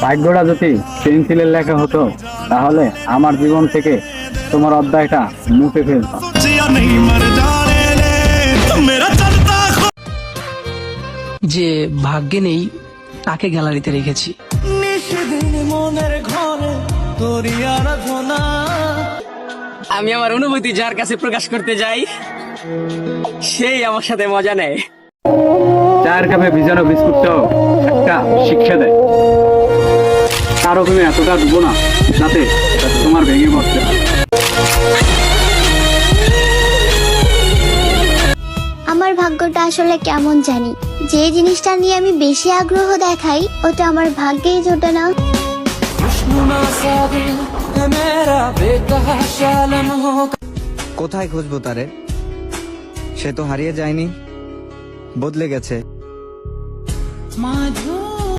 ভাগ্যটা যদি পেন্সিলের লেখা হতো তাহলে আমার জীবন থেকে তোমার অধ্যায়টা মুছে ফেলতাম। যে ভাগ্যে নেই তাকে গ্যালারিতে রেখেছি। আমি আমার অনুভূতি যার কাছে প্রকাশ করতে যাই সেই আমার সাথে মজা নেয়। চায়ের কাপে ভিজানো বিস্কুটটাও একটা শিক্ষা দেয়। কারো তুমি এতটা ডুবো না যাতে তোমার ভেঙে পড়তে হয়। আমার ভাগ্যটা আসলে কেমন জানি, যে জিনিসটা নিয়ে আমি বেশি আগ্রহ দেখাই ওটা আমার ভাগ্যেই জোটে না। কোথায় খুঁজবো তারে? সে তো হারিয়ে যায়নি, বদলে গেছে।